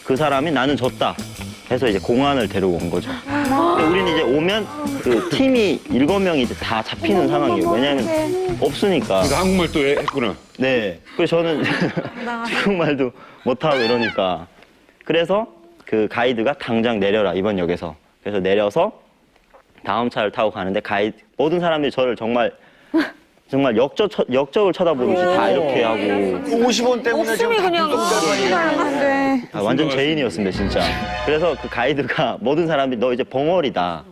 그 사람이 나는 졌다 해서 이제 공안을 데리고 온 거죠. 근데 우리는 이제 오면 그 팀이 7명이 이제 다 잡히는 상황이에요. 왜냐하면 없으니까. 그러니까 한국말 또 했구나. 네. 그래서 저는 중국말도 못하고 이러니까. 그래서 그 가이드가 당장 내려라, 이번 역에서. 그래서 내려서 다음 차를 타고 가는데 모든 사람들이 저를 정말 역적을 쳐다보듯이 다 이렇게 하고. 50원 때문에 목숨이 그냥 한데. 완전 죄인이었습니다, 진짜. 그래서 그 가이드가 모든 사람들이 너 이제 벙어리다.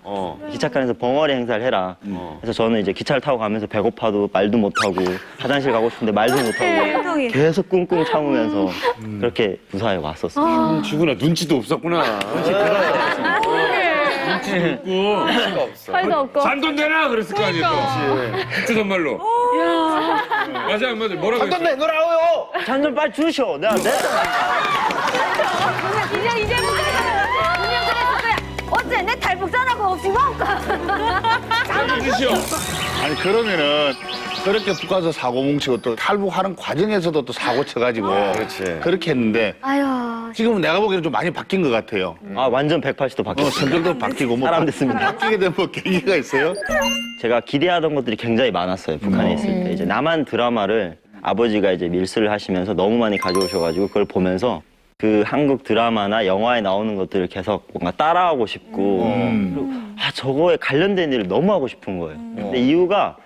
기차칸에서 벙어리 행사를 해라. 그래서 저는 이제 기차를 타고 가면서 배고파도 말도 못하고 화장실 가고 싶은데 말도 못하고 계속 꿍꿍 참으면서 그렇게 부사에 왔었어요. 지구나 눈치도 없었구나. 눈치도 없고. 팔도 없고. 잔돈 내놔 그랬을 거 아니에요. 주선 말로. 맞아 안 맞아. 뭐라고 했어? 잔돈 내놓으라고요. 잔좀 빨리 주시오. 내가 이제 문제가 어째 내 탈북자라고 없이 먹을까? 잔돈 주시오. 아니 그러면은 그렇게 북가서 사고 뭉치고 또 탈북하는 과정에서도 또 사고 쳐가지고 그렇게 했는데 아유. 지금은 내가 보기에는 좀 많이 바뀐 것 같아요. 완전 180도 바뀌었어요. 성격도 바뀌고 뭐 사람 됐습니다. 바뀌게 된 뭐 계기가 있어요? 제가 기대하던 것들이 굉장히 많았어요, 북한에 있을 때. 이제 남한 드라마를 아버지가 이제 밀수를 하시면서 너무 많이 가져오셔가지고 그걸 보면서 그 한국 드라마나 영화에 나오는 것들을 계속 뭔가 따라하고 싶고 그리고 저거에 관련된 일을 너무 하고 싶은 거예요. 근데 이유가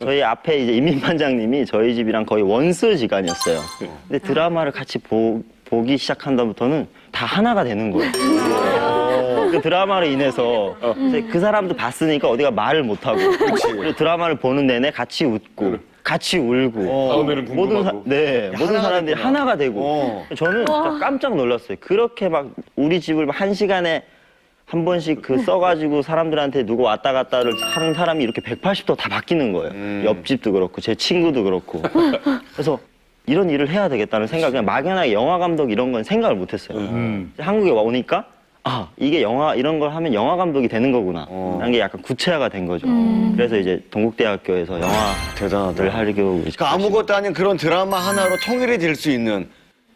저희 앞에 이제 임민반장님이 저희 집이랑 거의 원수지간이었어요. 근데 드라마를 같이 보기 시작한 다음부터는 다 하나가 되는 거예요. 그 드라마로 인해서 그 사람도 봤으니까 어디가 말을 못하고 그리고 드라마를 보는 내내 같이 웃고 같이 울고 다음에는 궁금하고. 모든 사람들이 하나가 되고 저는 진짜 깜짝 놀랐어요. 그렇게 막 우리 집을 막 1시간에 한 번씩 그 써가지고 사람들한테 누구 왔다 갔다를 하는 사람이 이렇게 180도 다 바뀌는 거예요. 옆집도 그렇고 제 친구도 그렇고. 그래서 이런 일을 해야 되겠다는 생각, 그냥 막연하게 영화 감독 이런 건 생각을 못 했어요. 한국에 오니까 이게 이런 걸 하면 영화 감독이 되는 거구나. 라는 게 약간 구체화가 된 거죠. 그래서 이제 동국대학교에서 영화를 하려고. 그러니까 아무것도 아닌 그런 드라마 하나로 통일이 될 수 있는,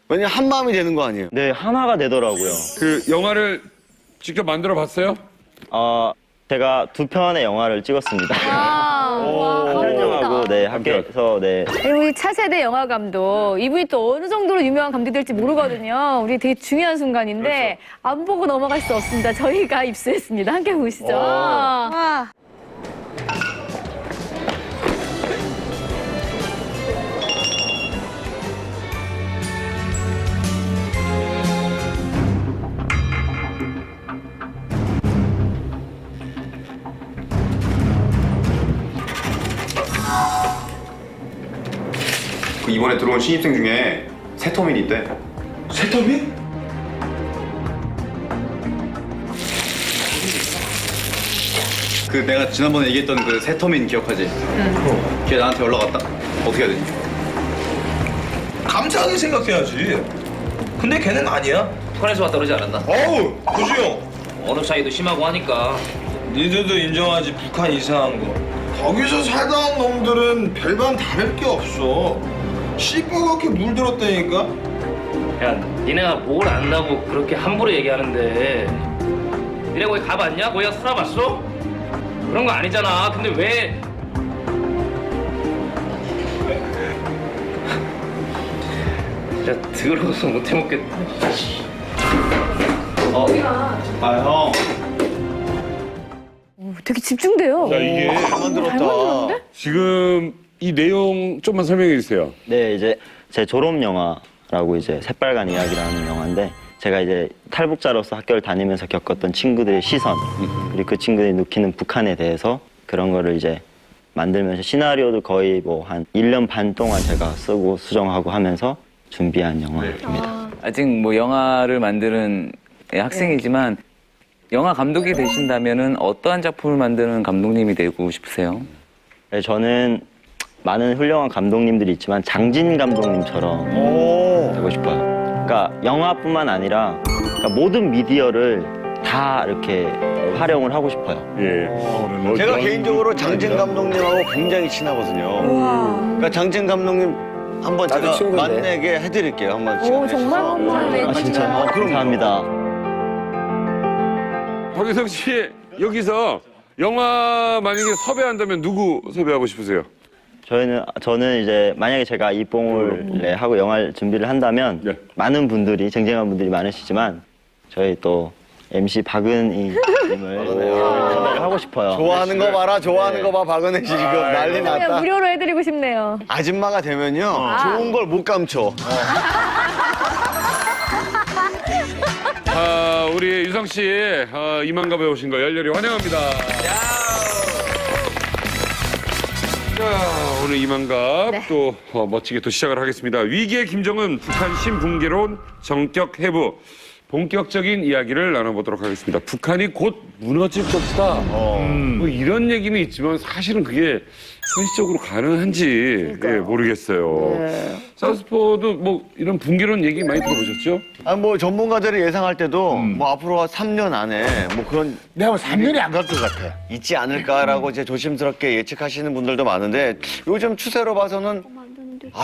왜냐면 한 마음이 되는 거 아니에요? 네, 하나가 되더라고요. 그 영화를 직접 만들어 봤어요? 제가 2편의 영화를 찍었습니다. 한편영화고, 학교에서, 우리 차세대 영화 감독, 이분이 또 어느 정도로 유명한 감독이 될지 모르거든요. 우리 되게 중요한 순간인데 안 보고 넘어갈 수 없습니다. 저희가 입수했습니다. 함께 보시죠. 그 이번에 들어온 신입생 중에 세터민이 있대. 세터민? 그 내가 지난번에 얘기했던 그 세터민 기억하지? 걔 나한테 연락 왔다. 어떻게 해야 되지? 감사하게 생각해야지. 근데 걔는 아니야. 북한에서 왔다 그러지 않았나? 어우, 구주영. 언어 차이도 심하고 하니까. 니들도 인정하지, 북한 이상한 거. 거기서 살다 온 놈들은 별반 다를 게 없어. 시뻘겋게 물들었다니까? 야, 니네가 뭘 안다고 그렇게 함부로 얘기하는데 니네 거기 가봤냐? 거기 가서 살아봤어? 그런 거 아니잖아. 근데 왜... 진짜 더러워서 못 해먹겠다. 형. 되게 집중돼요. 자, 이게 만들었다. 지금 이 내용 좀만 설명해 주세요. 네, 이제 제 졸업 영화라고 이제 새빨간 이야기라는 영화인데 제가 이제 탈북자로서 학교를 다니면서 겪었던 친구들의 시선 그리고 그 친구들이 느끼는 북한에 대해서 그런 거를 이제 만들면서 시나리오도 거의 뭐 한 1년 반 동안 제가 쓰고 수정하고 하면서 준비한 영화입니다. 아직 뭐 영화를 만드는 학생이지만 영화 감독이 되신다면은 어떠한 작품을 만드는 감독님이 되고 싶으세요? 네, 저는 많은 훌륭한 감독님들이 있지만 장진 감독님처럼 되고 싶어요. 그러니까 영화뿐만 아니라 그러니까 모든 미디어를 다 이렇게 활용을 하고 싶어요. 예. 제가 개인적으로 장진 감독님하고 굉장히 친하거든요. 그러니까 장진 감독님 한번 나도 제가 친구인데. 만나게 해드릴게요. 한번 오, 시간 정말 내셔서. 감사해요. 아, 진짜요? 감사합니다. 박유성 씨 여기서 영화 만약에 섭외한다면 누구 섭외하고 싶으세요? 저는 이제 만약에 제가 이뽕을 하고 영화를 준비를 한다면 네. 많은 분들이 쟁쟁한 분들이 많으시지만 저희 또 MC 박은희 님을 섭외를 하고 싶어요. 좋아하는 거 봐라, 좋아하는 네. 거 봐, 박은혜 씨 지금 난리 그냥 났다. 무료로 해드리고 싶네요. 아줌마가 되면요, 좋은 걸 못 감춰. 우리 유성 씨 이만갑에 오신 거 열렬히 환영합니다. 자, 오늘 이만갑 네. 또 멋지게 또 시작을 하겠습니다. 위기의 김정은 북한 신붕괴론 정격 해부. 본격적인 이야기를 나눠보도록 하겠습니다. 북한이 곧 무너질 것이다. 뭐 이런 얘기는 있지만 사실은 그게 현실적으로 가능한지 모르겠어요. 사우스포도 뭐 이런 붕괴론 얘기 많이 들어보셨죠? 뭐 전문가들이 예상할 때도 뭐 앞으로 3년 안에 뭐 그런 내가 3년이 안 갈 것 같아. 있지 않을까라고 이제 조심스럽게 예측하시는 분들도 많은데 요즘 추세로 봐서는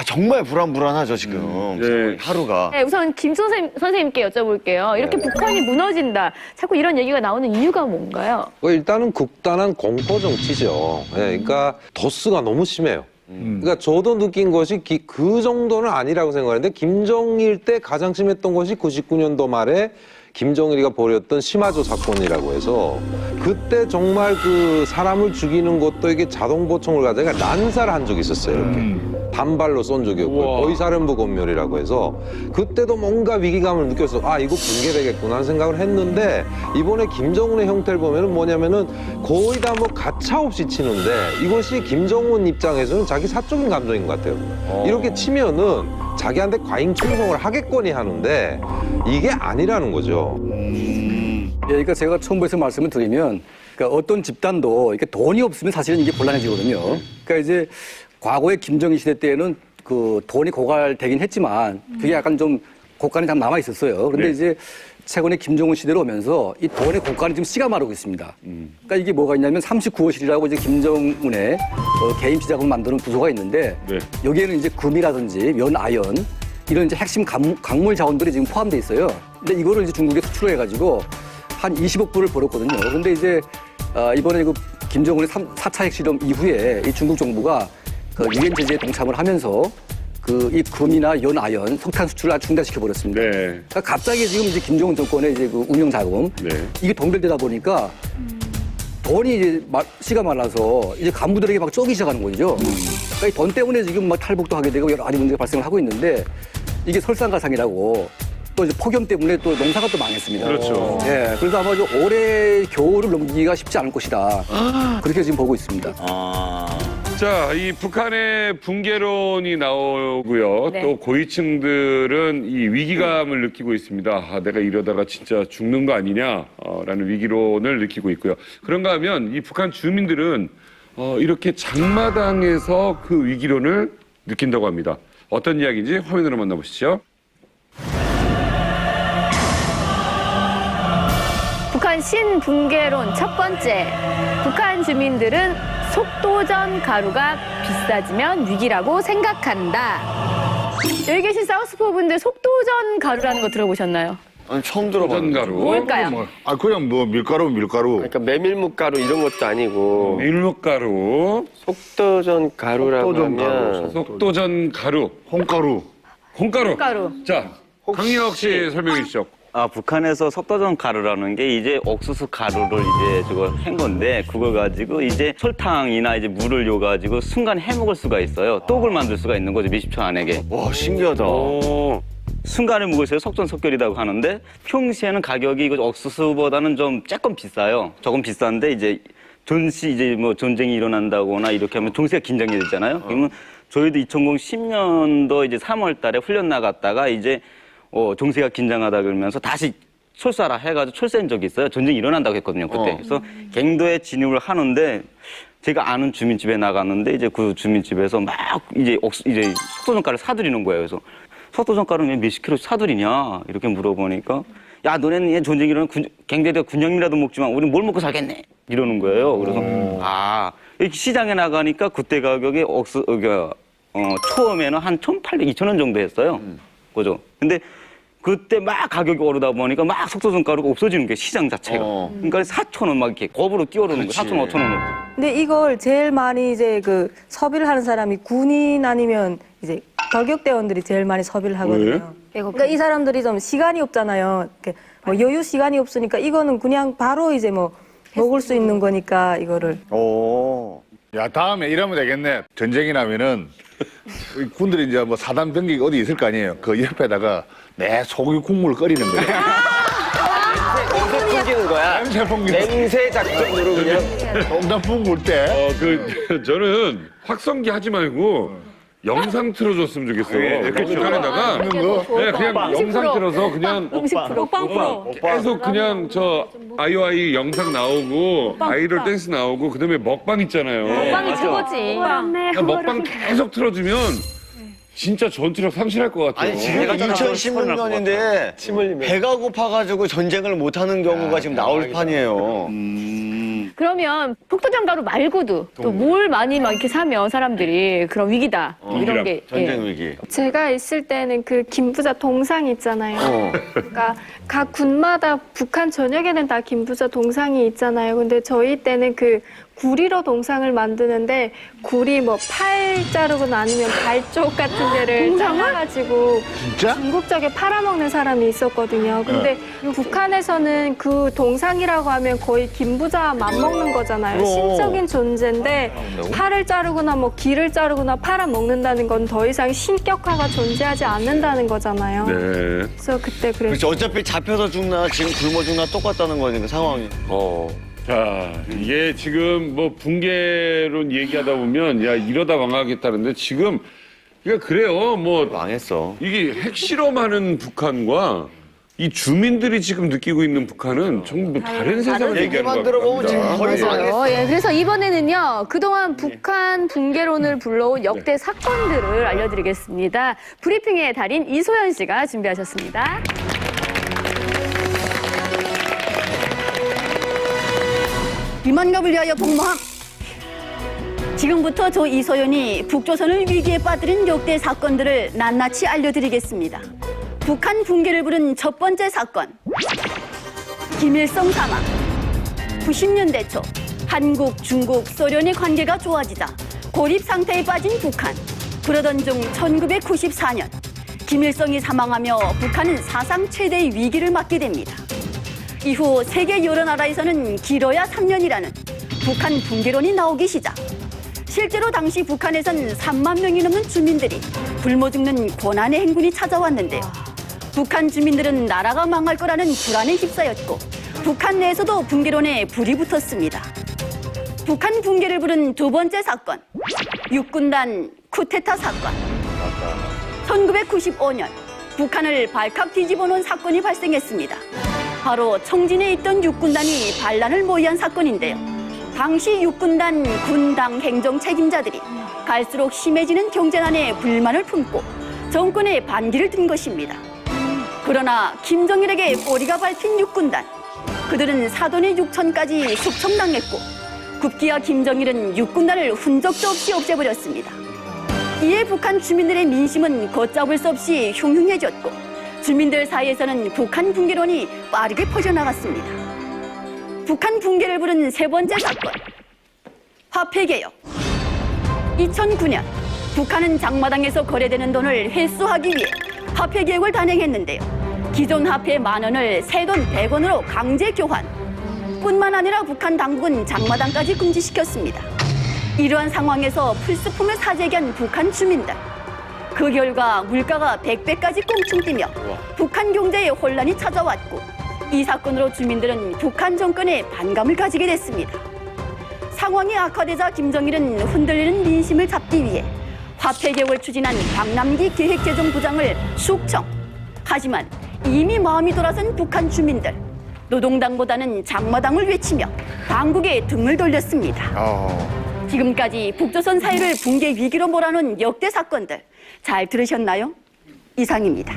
정말 불안하죠 지금 네. 하루가. 네, 우선 김 선생님께 여쭤볼게요. 이렇게 북한이 무너진다. 자꾸 이런 얘기가 나오는 이유가 뭔가요? 일단은 극단한 공포 정치죠. 그러니까 도수가 너무 심해요. 그러니까 저도 느낀 것이 그 정도는 아니라고 생각하는데 김정일 때 가장 심했던 것이 99년도 말에 김정일이가 벌였던 심화조 사건이라고 해서 그때 정말 그 사람을 죽이는 것도 이게 자동보총을 가다가 난사를 한 적이 있었어요. 이렇게. 단발로 쏜 적이 없고 거의사령부 검열이라고 해서 그때도 뭔가 위기감을 느껴서 이거 붕괴되겠구나 하는 생각을 했는데 이번에 김정은의 형태를 보면은 뭐냐면은 거의 다 뭐 가차없이 치는데 이것이 김정은 입장에서는 자기 사적인 감정인 것 같아요. 이렇게 치면은 자기한테 과잉 충성을 하겠거니 하는데 이게 아니라는 거죠. 그러니까 제가 처음부터 말씀을 드리면 그러니까 어떤 집단도 이렇게 돈이 없으면 사실은 이게 곤란해지거든요. 그러니까 이제 과거의 김정일 시대 때는 그 돈이 고갈되긴 했지만 그게 약간 좀 고갈이 좀 남아 있었어요. 그런데 이제 최근에 김정은 시대로 오면서 이 돈의 고갈이 지금 씨가 마르고 있습니다. 그러니까 이게 뭐가 있냐면 39호실이라고 이제 김정은의 개인 피자금을 만드는 부서가 있는데 여기에는 이제 금이라든지 연아연 이런 이제 핵심 광물 자원들이 지금 포함되어 있어요. 근데 이거를 이제 중국에 수출해가지고 한 20억 불을 벌었거든요. 그런데 이제 이번에 그 김정은의 4차 핵실험 이후에 이 중국 정부가 그 유엔 제재에 동참을 하면서 그 이 금이나 연아연, 석탄 수출을 아주 중단시켜 버렸습니다. 그러니까 갑자기 지금 이제 김정은 정권의 이제 그 운영 자금 이게 동결되다 보니까 돈이 이제 씨가 말라서 이제 간부들에게 막 쪼기 시작하는 거죠. 그러니까 이 돈 때문에 지금 막 탈북도 하게 되고 여러 가지 문제가 발생을 하고 있는데 이게 설상가상이라고 또 이제 폭염 때문에 또 농사가 또 망했습니다. 그렇죠. 예, 그래서 아마 올해 겨울을 넘기기가 쉽지 않을 것이다. 그렇게 지금 보고 있습니다. 자, 이 북한의 붕괴론이 나오고요. 네. 또 고위층들은 이 위기감을 느끼고 있습니다. 내가 이러다가 진짜 죽는 거 아니냐라는 위기론을 느끼고 있고요. 그런가 하면 이 북한 주민들은 이렇게 장마당에서 그 위기론을 느낀다고 합니다. 어떤 이야기인지 화면으로 만나보시죠. 북한 신붕괴론 첫 번째. 북한 주민들은 속도전 가루가 비싸지면 위기라고 생각한다. 여기 계신 사우스포 분들 속도전 가루라는 거 들어보셨나요? 아니, 처음 들어봤는데. 가루. 뭘까요? 그냥 뭐 밀가루. 그러니까 메밀묵가루 이런 것도 아니고 밀목가루, 속도전 가루라고 속도전 하면 속도전 가루, 홍가루. 콩가루. 자, 강민혁 씨 설명해 주시죠. 북한에서 속도전 가루라는 게 이제 옥수수 가루를 이제 저거 한 건데 그걸 가지고 이제 설탕이나 이제 물을 요가지고 순간 해먹을 수가 있어요. 떡을 만들 수가 있는 거죠, 몇십 초 안에. 와, 신기하다. 순간에 먹으세요. 속전속결이라고 하는데 평시에는 가격이 이거 옥수수보다는 좀 조금 비싸요. 조금 비싼데 이제 전시 이제 뭐 전쟁이 일어난다거나 이렇게 하면 종세가 긴장이 되잖아요. 그러면 저희도 2010년도 이제 3월 달에 훈련 나갔다가 이제 정세가 긴장하다 그러면서 다시 철수하라 해가지고 철수한 적이 있어요. 전쟁이 일어난다고 했거든요, 그때. 그래서 갱도에 진입을 하는데 제가 아는 주민집에 나갔는데 이제 그 주민집에서 막 이제 속도전가를 사들이는 거예요. 그래서 속도전가는 왜 몇십 킬로 사들이냐 이렇게 물어보니까 야, 너네는 전쟁이 일어나면 갱도에다 군용이라도 먹지만 우리는 뭘 먹고 살겠네 이러는 거예요. 그래서 이렇게 시장에 나가니까 그때 가격에 처음에는 한 1,800, 2,000원 정도 했어요. 그죠? 근데 그때 막 가격이 오르다 보니까 막 석소성가루가 없어지는 게 시장 자체가. 그러니까 4,000원 막 이렇게 겁으로 뛰어오르는 거예요. 4,000원, 5,000원으로. 근데 이걸 제일 많이 이제 그 소비를 하는 사람이 군인 아니면 이제 결격대원들이 제일 많이 소비를 하거든요. 그러니까 이 사람들이 좀 시간이 없잖아요. 이렇게 뭐 여유 시간이 없으니까 이거는 그냥 바로 이제 뭐 먹을 수 있는 거니까 이거를. 야, 다음에 이러면 되겠네. 전쟁이 나면은 이 군들이 이제 뭐 사단 병력이 어디 있을 거 아니에요. 그 옆에다가 내 소고기 국물을 끓이는 거예요. 냄새 풍기는 거야. 냄새 풍기는 냄새 작전으로 그냥. 농담 풍물 때. 저는 확성기 하지 말고 영상 틀어줬으면 좋겠어요. 북한에다가 그냥 영상 틀어서 그냥 먹방 프로. 계속 그냥 저 아이오아이 영상 나오고 아이돌 댄스 나오고 그다음에 먹방 있잖아요. 먹방이 최고지. 그냥 먹방 계속 틀어주면 진짜 전투력 상실할 것 같아요. 아니 지금 2016년인데 배가 고파가지고 전쟁을 못하는 경우가 지금 나올 판이에요. 그러면 폭도장가루 말고도 또 뭘 많이 막 이렇게 사면 사람들이 그런 위기다 이런 게 전쟁 위기. 제가 있을 때는 그 김부자 동상 있잖아요. 그러니까 각 군마다 북한 전역에는 다 김부자 동상이 있잖아요. 근데 저희 때는 그 구리로 동상을 만드는데 구리 뭐 팔 자르거나 아니면 발 쪽 같은 데를 잘라가지고 중국 쪽에 팔아먹는 사람이 있었거든요. 근데 북한에서는 그 동상이라고 하면 거의 김부자 맞먹는 거잖아요. 신적인 존재인데 팔을 자르거나 뭐 귀를 자르거나 팔아먹는다는 건 더 이상 신격화가 존재하지 않는다는 거잖아요. 네. 그래서 그때 그랬어요. 그렇지 어차피 잡혀서 죽나 지금 굶어 죽나 똑같다는 거니까 상황이. 자, 이게 지금 뭐 붕괴론 얘기하다 보면 야 이러다 망하겠다는데 지금 그러니까 그래요. 뭐 망했어. 이게 핵실험하는 북한과 이 주민들이 지금 느끼고 있는 북한은 전부 다른 세상을 얘기하는 것 들어보면 지금 같습니다. 거의 망했어. 예, 그래서 이번에는요 그동안 북한 붕괴론을 불러온 역대 사건들을 알려드리겠습니다. 브리핑의 달인 이소연 씨가 준비하셨습니다. 비만ገብ을 위하여 복무함. 지금부터 저 이소연이 북조선을 위기에 빠뜨린 역대 사건들을 낱낱이 알려드리겠습니다. 북한 붕괴를 부른 첫 번째 사건. 김일성 사망. 90년대 초 한국, 중국, 소련의 관계가 좋아지자 고립 상태에 빠진 북한. 그러던 중 1994년 김일성이 사망하며 북한은 사상 최대의 위기를 맞게 됩니다. 이후 세계 여러 나라에서는 길어야 3년이라는 북한 붕괴론이 나오기 시작. 실제로 당시 북한에선 3만 명이 넘는 주민들이 굶어 죽는 고난의 행군이 찾아왔는데요. 북한 주민들은 나라가 망할 거라는 불안에 휩싸였고 북한 내에서도 붕괴론에 불이 붙었습니다. 북한 붕괴를 부른 두 번째 사건, 육군단 쿠데타 사건. 1995년 북한을 발칵 뒤집어 놓은 사건이 발생했습니다. 바로 청진에 있던 육군단이 반란을 모의한 사건인데요. 당시 육군단 군당 행정 책임자들이 갈수록 심해지는 경제난에 불만을 품고 정권에 반기를 든 것입니다. 그러나 김정일에게 꼬리가 밟힌 육군단. 그들은 사돈의 6천까지 숙청당했고 급기야 김정일은 육군단을 흔적도 없이 없애버렸습니다. 이에 북한 주민들의 민심은 걷잡을 수 없이 흉흉해졌고 주민들 사이에서는 북한 붕괴론이 빠르게 퍼져나갔습니다. 북한 붕괴를 부른 세 번째 사건. 화폐개혁. 2009년 북한은 장마당에서 거래되는 돈을 회수하기 위해 화폐개혁을 단행했는데요. 기존 화폐 10,000원을 새 돈 100원으로 강제 교환. 뿐만 아니라 북한 당국은 장마당까지 금지시켰습니다. 이러한 상황에서 풀스품을 사재기 한 북한 주민들. 그 결과 물가가 100배까지 꽁충 뛰며 북한 경제에 혼란이 찾아왔고 이 사건으로 주민들은 북한 정권에 반감을 가지게 됐습니다. 상황이 악화되자 김정일은 흔들리는 민심을 잡기 위해 화폐개혁을 추진한 박남기 기획재정부장을 숙청. 하지만 이미 마음이 돌아선 북한 주민들. 노동당보다는 장마당을 외치며 당국에 등을 돌렸습니다. 지금까지 북조선 사회를 붕괴 위기로 몰아넣은 역대 사건들 잘 들으셨나요? 이상입니다.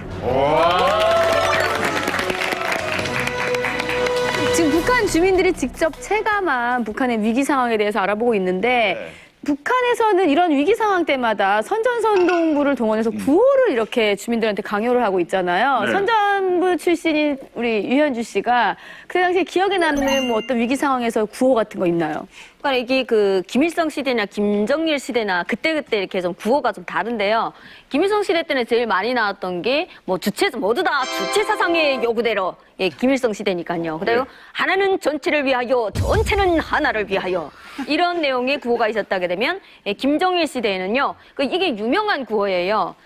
지금 북한 주민들이 직접 체감한 북한의 위기 상황에 대해서 알아보고 있는데 북한에서는 이런 위기 상황 때마다 선전선동부를 동원해서 구호를 이렇게 주민들한테 강요를 하고 있잖아요. 네. 선전부 출신인 우리 유현주 씨가 그 당시에 기억에 남는 뭐 어떤 위기 상황에서 구호 같은 거 있나요? 그러니까 이게 그 김일성 시대나 김정일 시대나 그때그때 이렇게 좀 구호가 좀 다른데요. 김일성 시대 때는 제일 많이 나왔던 게 뭐 모두 다 주체 사상의 요구대로. 예, 김일성 시대니까요. 그리고 하나는 전체를 위하여, 전체는 하나를 위하여. 이런 내용의 구호가 있었다게 되면 김정일 시대에는요. 이게 유명한 구호예요.